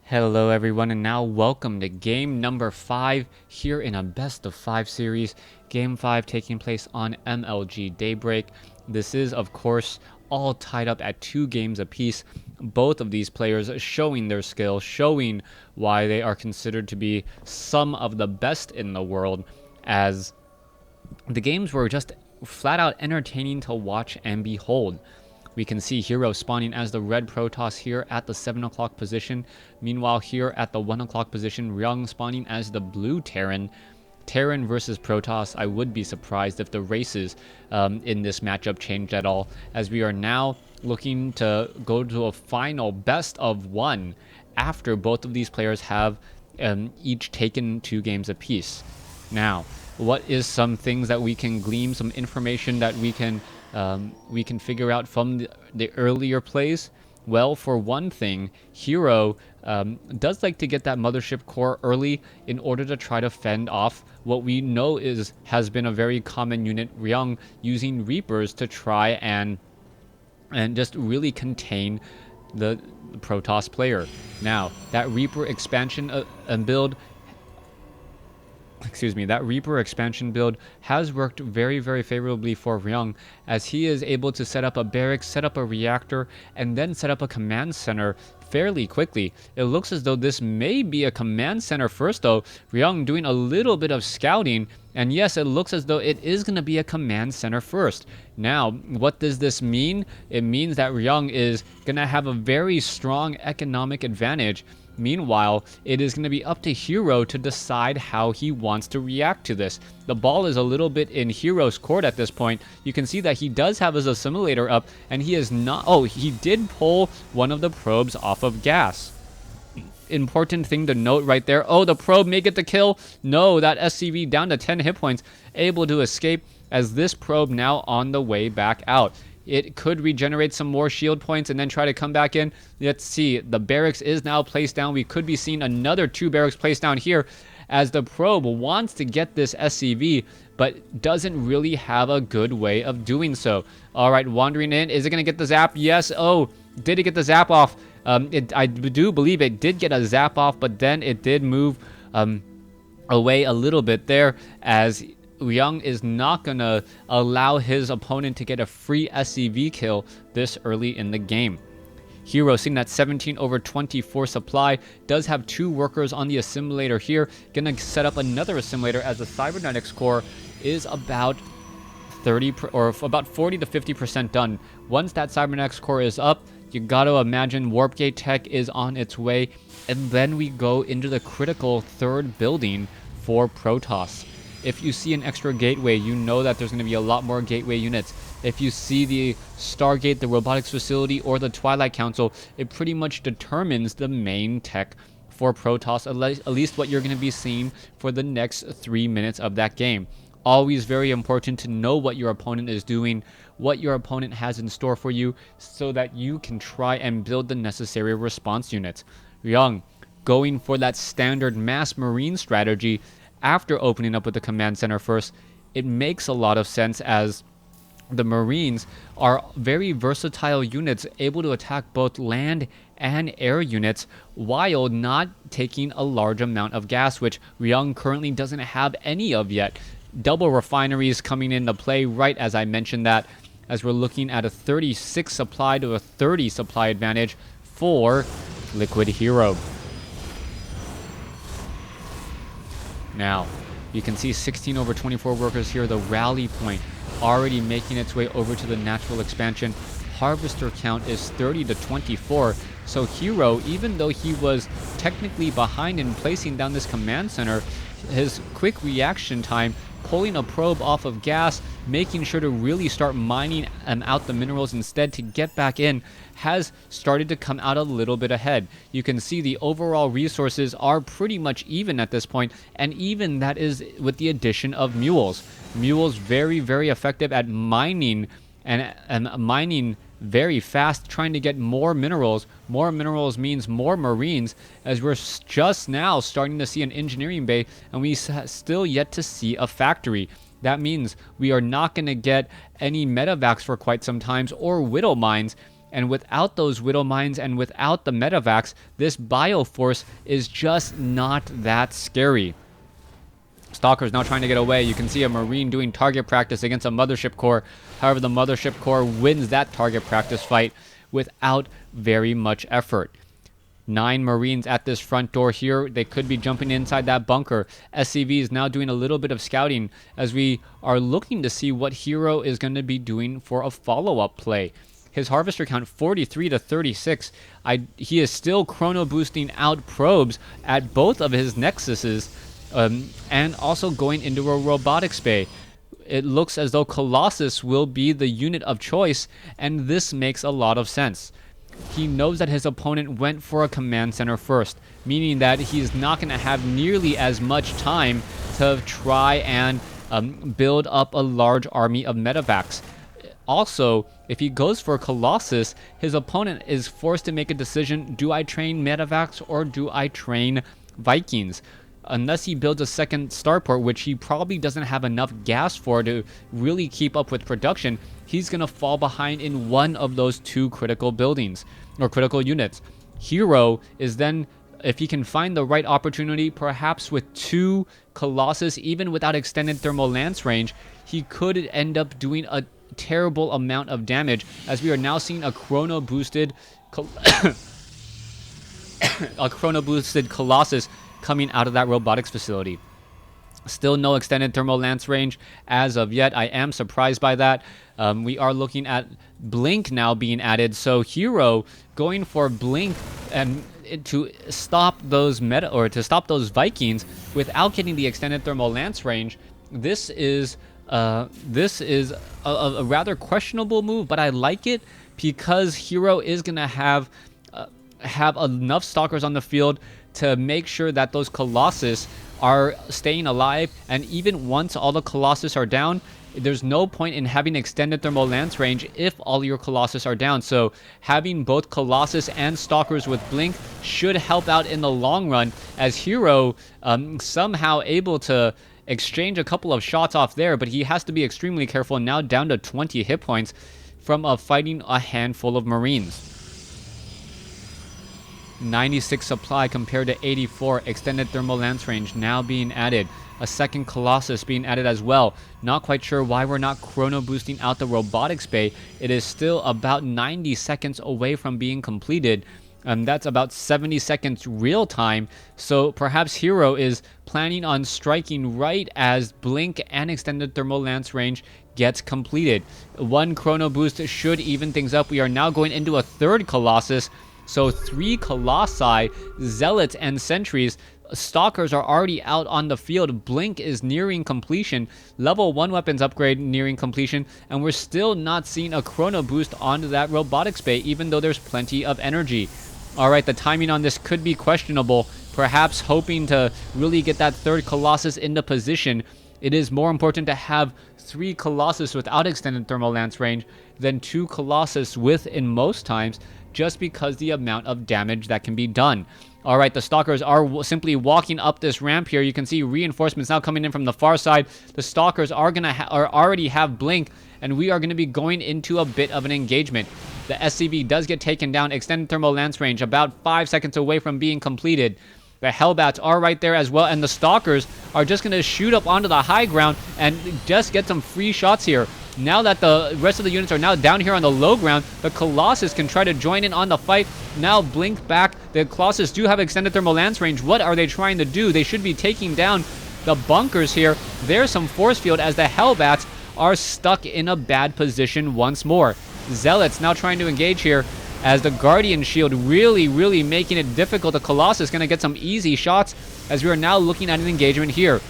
Hello everyone, and now welcome to game number 5 here in a best of 5 series. Game 5 taking place on MLG Daybreak. This is of course all tied up at 2 games apiece. Both of these players showing their skill, showing why they are considered to be some of the best in the world, as the games were just flat out entertaining to watch and behold. We can see Hero spawning as the red Protoss here at the 7 o'clock position. Meanwhile, here at the 1 o'clock position, Ryung spawning as the blue Terran. Terran versus Protoss, I would be surprised if the races in this matchup changed at all, as we are now looking to go to a final best of 1 after both of these players have each taken 2 games apiece. Now, what is some things that we can glean, some information that we can figure out from the earlier plays? Well, for one thing, Hero does like to get that mothership core early in order to try to fend off what we know has been a very common unit, Ryung, using Reapers to try and just really contain the Protoss player. Now, that Reaper expansion build that Reaper expansion build has worked very, very favorably for Ryung, as he is able to set up a barracks, set up a reactor, and then set up a command center fairly quickly. It looks as though this may be a command center first, though. Ryung doing a little bit of scouting, and yes, it looks as though it is going to be a command center first. Now, what does this mean? It means that Ryung is going to have a very strong economic advantage. Meanwhile, it is going to be up to Hero to decide how he wants to react to this. The ball is a little bit in Hero's court at this point. You can see that he does have his assimilator up, and he is not... Oh, he did pull one of the probes off of gas. Important thing to note right there. Oh, the probe may get the kill. No, that SCV down to 10 hit points, able to escape, as this probe now on the way back out. It could regenerate some more shield points and then try to come back in. Let's see. The barracks is now placed down. We could be seeing another 2 barracks placed down here, as the probe wants to get this SCV, but doesn't really have a good way of doing so. All right, wandering in. Is it going to get the zap? Yes. Oh, did it get the zap off? I do believe it did get a zap off, but then it did move away a little bit there, as Ryung is not going to allow his opponent to get a free SCV kill this early in the game. Hero, seeing that 17/24 supply, does have 2 workers on the assimilator here. Gonna set up another assimilator, as the cybernetics core is about 40 to 50% done. Once that cybernetics core is up, you gotta imagine warp gate tech is on its way, and then we go into the critical 3rd building for Protoss. If you see an extra gateway, you know that there's going to be a lot more gateway units. If you see the Stargate, the robotics facility, or the Twilight Council, it pretty much determines the main tech for Protoss, at least what you're going to be seeing for the next 3 minutes of that game. Always very important to know what your opponent is doing, what your opponent has in store for you, so that you can try and build the necessary response units. Ryung going for that standard mass marine strategy after opening up with the command center first. It makes a lot of sense, as the Marines are very versatile units, able to attack both land and air units while not taking a large amount of gas, which Ryung currently doesn't have any of yet. Double refineries coming into play right as I mentioned that, as we're looking at a 36 supply to a 30 supply advantage for Liquid Hero. Now, you can see 16/24 workers here, the rally point already making its way over to the natural expansion. Harvester count is 30 to 24, so Hero, even though he was technically behind in placing down this command center, his quick reaction time, pulling a probe off of gas, making sure to really start mining out the minerals instead to get back in, has started to come out a little bit ahead. You can see the overall resources are pretty much even at this point, and even that is with the addition of mules. Mules very, very effective at mining, and mining very fast, trying to get more minerals. More minerals means more Marines, as we're just now starting to see an engineering bay, and we still yet to see a factory. That means we are not going to get any medevacs for quite some time, or widow mines, And without those Widow Mines and without the Medivacs, this Bioforce is just not that scary. Stalker's now trying to get away. You can see a Marine doing target practice against a Mothership Core. However, the Mothership Core wins that target practice fight without very much effort. 9 Marines at this front door here. They could be jumping inside that bunker. SCV is now doing a little bit of scouting as we are looking to see what Hero is going to be doing for a follow-up play. His harvester count 43 to 36. He is still chrono boosting out probes at both of his nexuses, and also going into a robotics bay. It looks as though Colossus will be the unit of choice, and this makes a lot of sense. He knows that his opponent went for a command center first, meaning that he's not going to have nearly as much time to try and build up a large army of medevacs. Also, if he goes for Colossus, his opponent is forced to make a decision: do I train medevacs or do I train Vikings? Unless he builds a second starport, which he probably doesn't have enough gas for to really keep up with production, he's going to fall behind in one of those 2 critical buildings or critical units. Hero is then, if he can find the right opportunity, perhaps with 2 Colossus, even without extended thermal lance range, he could end up doing a terrible amount of damage, as we are now seeing a chrono boosted Colossus coming out of that robotics facility. Still no extended thermal lance range as of yet. I am surprised by that. We are looking at Blink now being added, so Hero going for Blink and to stop those Vikings without getting the extended thermal lance range. This is a rather questionable move, but I like it because Hero is gonna have enough stalkers on the field to make sure that those Colossus are staying alive, and even once all the Colossus are down, there's no point in having extended thermal lance range if all your Colossus are down. So having both Colossus and Stalkers with Blink should help out in the long run, as Hero somehow able to exchange a couple of shots off there, but he has to be extremely careful, now down to 20 hit points from fighting a handful of Marines. 96 supply compared to 84. Extended thermal lance range now being added. A second Colossus being added as well. Not quite sure why we're not chrono boosting out the robotics bay. It is still about 90 seconds away from being completed. That's about 70 seconds real time. So perhaps Hero is planning on striking right as Blink and extended thermal lance range gets completed. 1 chrono boost should even things up. We are now going into a 3rd Colossus. So 3 Colossi, Zealots, and Sentries. Stalkers are already out on the field. Blink is nearing completion. Level 1 weapons upgrade nearing completion. And we're still not seeing a chrono boost onto that robotics bay, even though there's plenty of energy. Alright, the timing on this could be questionable. Perhaps hoping to really get that 3rd Colossus into position. It is more important to have 3 Colossus without extended thermal lance range than 2 Colossus with in most times, just because the amount of damage that can be done. Alright, the Stalkers are simply walking up this ramp here. You can see reinforcements now coming in from the far side. The Stalkers are already have Blink, and we are going to be going into a bit of an engagement. The SCV does get taken down. Extended thermal lance range about 5 seconds away from being completed. The Hellbats are right there as well, and the Stalkers are just going to shoot up onto the high ground and just get some free shots here. Now that the rest of the units are now down here on the low ground, the Colossus can try to join in on the fight. Now Blink back. The Colossus do have extended thermal lance range. What are they trying to do? They should be taking down the bunkers here. There's some force field as the Hellbats are stuck in a bad position once more. Zealots now trying to engage here as the Guardian Shield really making it difficult. The Colossus going to get some easy shots as we are now looking at an engagement here.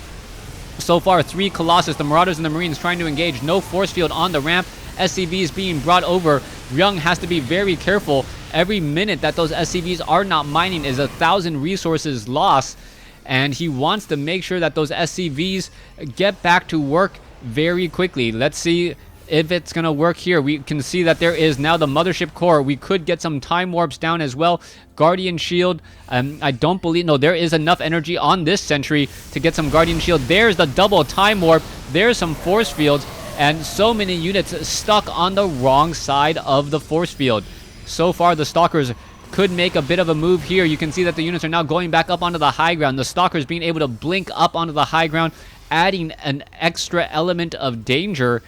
So far, 3 Colossus, the Marauders and the Marines trying to engage. No force field on the ramp. SCVs being brought over. Ryung has to be very careful. Every minute that those SCVs are not mining is 1,000 resources lost. And he wants to make sure that those SCVs get back to work very quickly. Let's see if it's going to work here. We can see that there is now the Mothership Core. We could get some time warps down as well. Guardian Shield. I don't believe... No, there is enough energy on this sentry to get some Guardian Shield. There's the double time warp. There's some force fields. And so many units stuck on the wrong side of the force field. So far, the Stalkers could make a bit of a move here. You can see that the units are now going back up onto the high ground. The Stalkers being able to blink up onto the high ground, adding an extra element of danger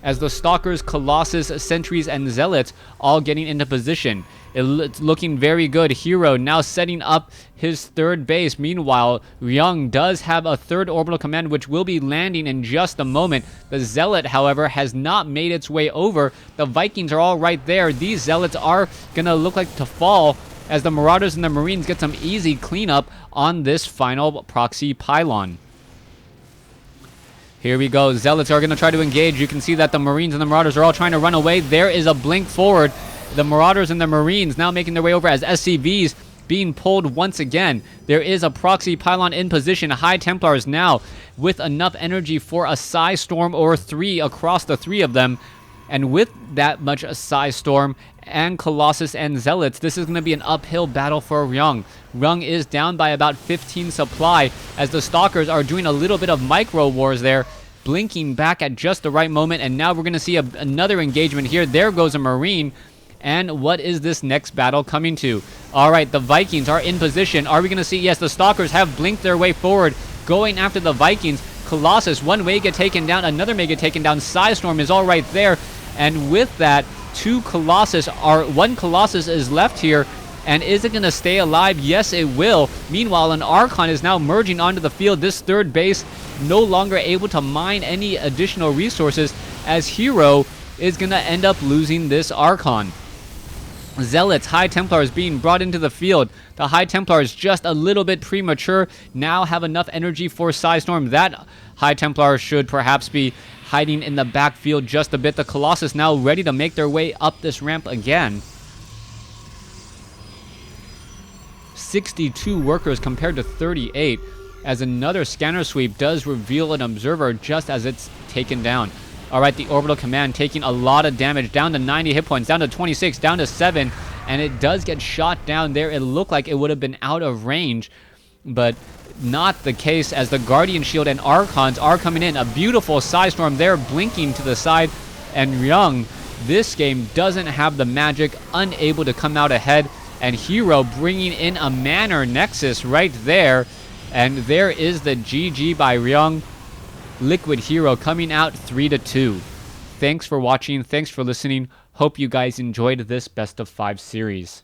as the Stalkers, Colossus, Sentries, and Zealots all getting into position. It's looking very good. Hero now setting up his third base. Meanwhile, Ryung does have a third orbital command, which will be landing in just a moment. The Zealot, however, has not made its way over. The Vikings are all right there. These Zealots are going to look like to fall as the Marauders and the Marines get some easy cleanup on this final proxy pylon. Here we go. Zealots are going to try to engage. You can see that the Marines and the Marauders are all trying to run away. There is a blink forward. The Marauders and the Marines now making their way over as SCVs being pulled once again. There is a proxy pylon in position. High Templars now with enough energy for a Psi Storm or 3 across the 3 of them. And with that much Psi Storm and Colossus and Zealots, this is going to be an uphill battle for Ryung. Ryung is down by about 15 supply as the Stalkers are doing a little bit of micro wars there, blinking back at just the right moment. And now we're going to see another engagement here. There goes a Marine. And what is this next battle coming to? All right, the Vikings are in position. Are we going to see? Yes, the Stalkers have blinked their way forward, going after the Vikings. Colossus, one Mega taken down, another Mega taken down. Psi Storm is all right there. And with that, one Colossus is left here. And is it going to stay alive? Yes, it will. Meanwhile, an Archon is now merging onto the field. This third base no longer able to mine any additional resources as Hero is going to end up losing this Archon. Zealots, High Templars being brought into the field. The High Templars just a little bit premature. Now have enough energy for Psi Storm. That High Templar should perhaps be hiding in the backfield just a bit. The Colossus now ready to make their way up this ramp again. 62 workers compared to 38 as another scanner sweep does reveal an observer just as it's taken down. All right, the orbital command taking a lot of damage, down to 90 hit points, down to 26, down to 7, and it does get shot down there. It looked like it would have been out of range, but not the case as the Guardian Shield and Archons are coming in. A beautiful Psi Storm there blinking to the side, and Ryung, this game doesn't have the magic, unable to come out ahead, and Hero bringing in a Manor Nexus right there, and there is the GG by Ryung. Liquid Hero coming out 3-2. Thanks for watching. Thanks for listening. Hope you guys enjoyed this best of 5 series.